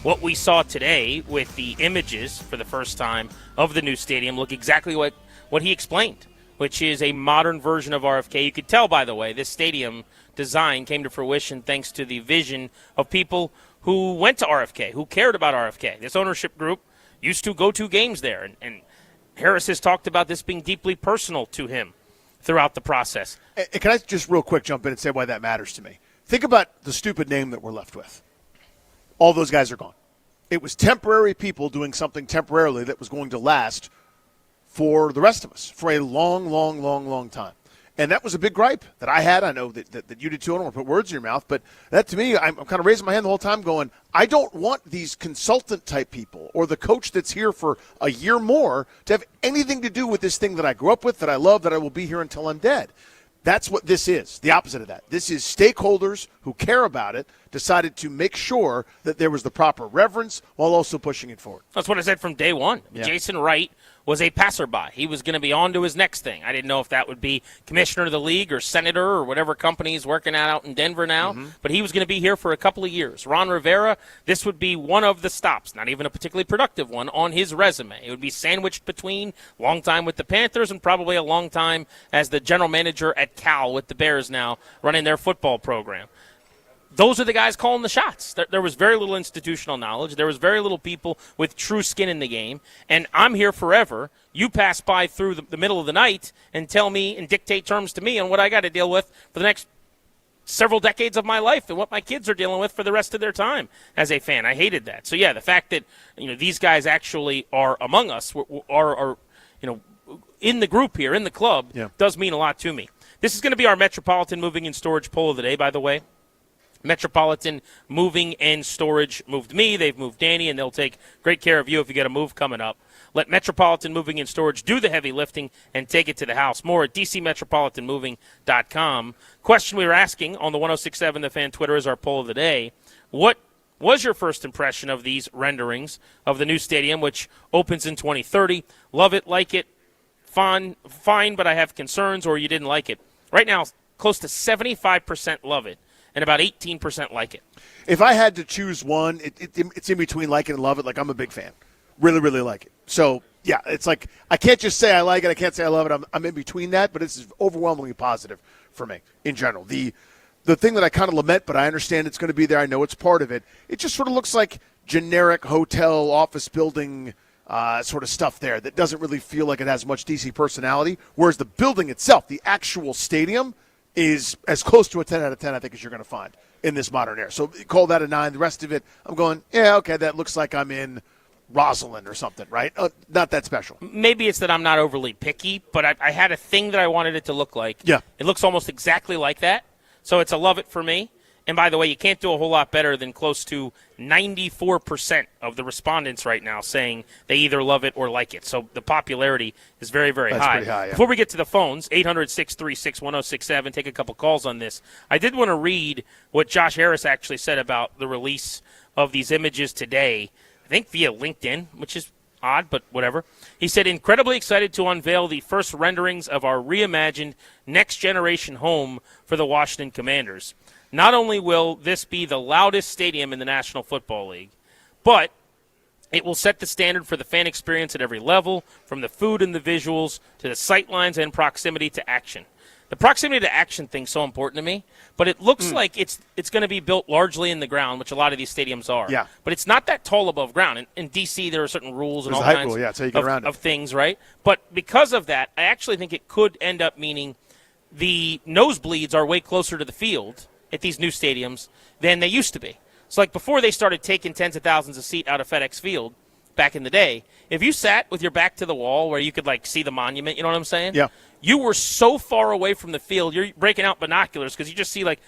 what we saw today with the images for the first time of the new stadium look exactly what he explained, which is a modern version of RFK. You could tell, by the way, this stadium design came to fruition thanks to the vision of people who went to RFK, who cared about RFK. This ownership group used to go to games there, and Harris has talked about this being deeply personal to him throughout the process. Can I just real quick jump in and say why that matters to me? Think about the stupid name that we're left with. All those guys are gone. It was temporary people doing something temporarily that was going to last for the rest of us for a long, long, long, long time. And that was a big gripe that I had. I know that you did too. I don't want to put words in your mouth. But that, to me, I'm kind of raising my hand the whole time going, I don't want these consultant-type people or the coach that's here for a year more to have anything to do with this thing that I grew up with, that I love, that I will be here until I'm dead. That's what this is, the opposite of that. This is stakeholders who care about it decided to make sure that there was the proper reverence while also pushing it forward. That's what I said from day one. Yeah. Jason Wright was a passerby. He was going to be on to his next thing. I didn't know if that would be commissioner of the league or senator or whatever company he's working at out in Denver now, but he was going to be here for a couple of years. Ron Rivera, this would be one of the stops, not even a particularly productive one, on his resume. It would be sandwiched between long time with the Panthers and probably a long time as the general manager at Cal with the Bears now running their football program. Those are the guys calling the shots. There was very little institutional knowledge. There was very little people with true skin in the game. And I'm here forever. You pass by through the middle of the night and tell me and dictate terms to me on what I got to deal with for the next several decades of my life and what my kids are dealing with for the rest of their time as a fan. I hated that. So, yeah, the fact that these guys actually are among us, are in the group here, in the club, does mean a lot to me. This is going to be our Metropolitan Moving and Storage poll of the day, by the way. Metropolitan Moving and Storage moved me. They've moved Danny, and they'll take great care of you if you get a move coming up. Let Metropolitan Moving and Storage do the heavy lifting and take it to the house. More at dcmetropolitanmoving.com. Question we were asking on the 106.7 The Fan Twitter is our poll of the day. What was your first impression of these renderings of the new stadium, which opens in 2030? Love it, like it, fine, but I have concerns, or you didn't like it? Right now, close to 75% love it. And about 18% like it. If I had to choose one, it's in between like it and love it. Like, I'm a big fan. Really, really like it. So, yeah, it's like I can't just say I like it. I can't say I love it. I'm in between that, but it's overwhelmingly positive for me in general. The thing that I kind of lament, but I understand it's going to be there. I know it's part of it. It just sort of looks like generic hotel, office building sort of stuff there that doesn't really feel like it has much DC personality, whereas the building itself, the actual stadium, is as close to a 10 out of 10, I think, as you're going to find in this modern era. So call that a 9. The rest of it, I'm going, yeah, okay, that looks like I'm in Rosalind or something, right? Not that special. Maybe it's that I'm not overly picky, but I had a thing that I wanted it to look like. Yeah. It looks almost exactly like that, so it's a love it for me. And by the way, you can't do a whole lot better than close to 94% of the respondents right now saying they either love it or like it. So the popularity is very, very high. That's pretty high, yeah. Before we get to the phones, 800-636-1067, take a couple calls on this. I did want to read what Josh Harris actually said about the release of these images today, I think via LinkedIn, which is odd, but whatever. He said, incredibly excited to unveil the first renderings of our reimagined next-generation home for the Washington Commanders. Not only will this be the loudest stadium in the National Football League, but it will set the standard for the fan experience at every level, from the food and the visuals to the sightlines and proximity to action. The proximity to action thing's so important to me, but it looks like it's going to be built largely in the ground, which a lot of these stadiums are. Yeah. But it's not that tall above ground. In D.C., there are certain rules and There's all kinds that's how you get around of things, right? But because of that, I actually think it could end up meaning the nosebleeds are way closer to the field at these new stadiums than they used to be. So like before they started taking tens of thousands of seats out of FedEx Field back in the day, if you sat with your back to the wall where you could like see the monument, you know what I'm saying? Yeah. You were so far away from the field, you're breaking out binoculars because you just see like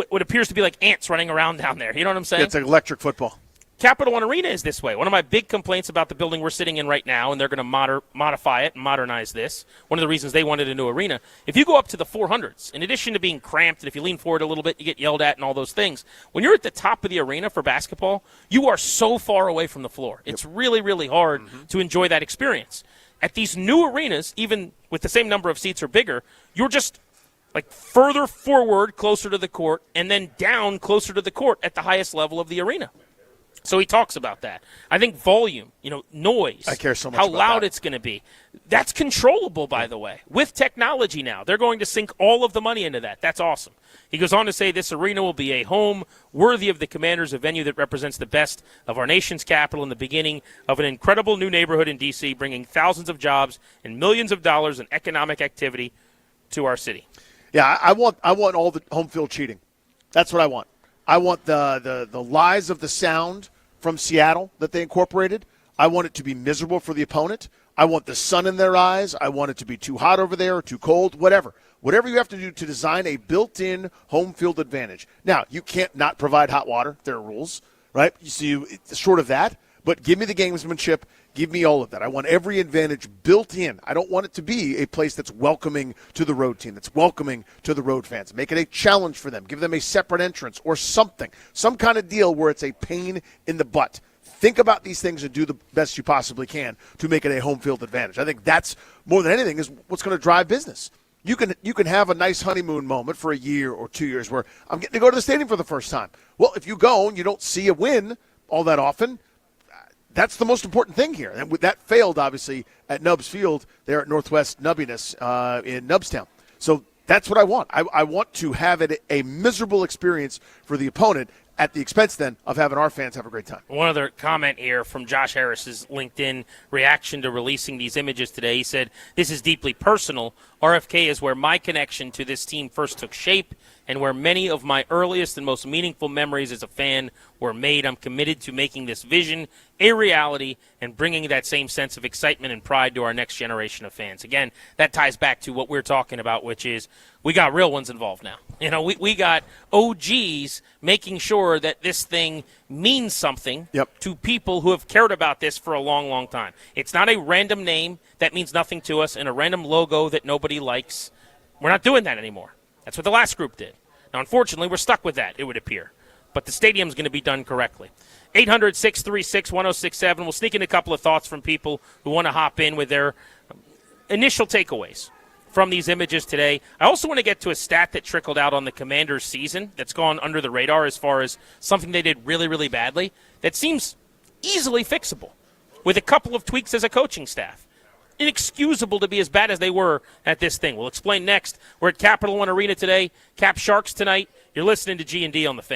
what appears to be like ants running around down there. You know what I'm saying? It's like electric football. Capital One Arena is this way. One of my big complaints about the building we're sitting in right now, and they're going to modify it and modernize this, one of the reasons they wanted a new arena, if you go up to the 400s, in addition to being cramped, and if you lean forward a little bit, you get yelled at and all those things, when you're at the top of the arena for basketball, you are so far away from the floor. It's really, really hard to enjoy that experience. At these new arenas, even with the same number of seats or bigger, you're just like further forward, closer to the court, and then down closer to the court at the highest level of the arena. So he talks about that. I think volume, noise. I care so much how about loud that. it's going to be. That's controllable, by the way. With technology now, they're going to sink all of the money into that. That's awesome. He goes on to say this arena will be a home worthy of the Commanders, a venue that represents the best of our nation's capital and the beginning of an incredible new neighborhood in D.C., bringing thousands of jobs and millions of dollars in economic activity to our city. Yeah, I want all the home field cheating. That's what I want. I want the lies of the sound from Seattle that they incorporated. I want it to be miserable for the opponent. I want the sun in their eyes. I want it to be too hot over there or too cold, whatever. Whatever you have to do to design a built-in home field advantage. Now, you can't not provide hot water. There are rules, right? Short of that, but give me the gamesmanship. Give me all of that. I want every advantage built in. I don't want it to be a place that's welcoming to the road team, that's welcoming to the road fans. Make it a challenge for them. Give them a separate entrance or something, some kind of deal where it's a pain in the butt. Think about these things and do the best you possibly can to make it a home field advantage. I think that's, more than anything, is what's going to drive business. You can have a nice honeymoon moment for a year or 2 years where I'm getting to go to the stadium for the first time. Well, if you go and you don't see a win all that often, that's the most important thing here. And that failed, obviously, at Nubbs Field there at Northwest Nubbiness in Nubbstown. So that's what I want. I want to have it a miserable experience for the opponent at the expense, then, of having our fans have a great time. One other comment here from Josh Harris's LinkedIn reaction to releasing these images today. He said, "This is deeply personal. RFK is where my connection to this team first took shape and where many of my earliest and most meaningful memories as a fan were made. I'm committed to making this vision a reality and bringing that same sense of excitement and pride to our next generation of fans." Again, that ties back to what we're talking about, which is we got real ones involved now. We got OGs making sure that this thing means something to people who have cared about this for a long, long time. It's not a random name that means nothing to us and a random logo that nobody likes. We're not doing that anymore. That's what the last group did. Now, unfortunately, we're stuck with that, it would appear. But the stadium's going to be done correctly. 800-636-1067. We'll sneak in a couple of thoughts from people who want to hop in with their initial takeaways from these images today. I also want to get to a stat that trickled out on the Commanders' season that's gone under the radar as far as something they did really, really badly that seems easily fixable with a couple of tweaks as a coaching staff. Inexcusable to be as bad as they were at this thing. We'll explain next. We're at Capital One Arena today. Cap Sharks tonight. You're listening to G&D on the Fan.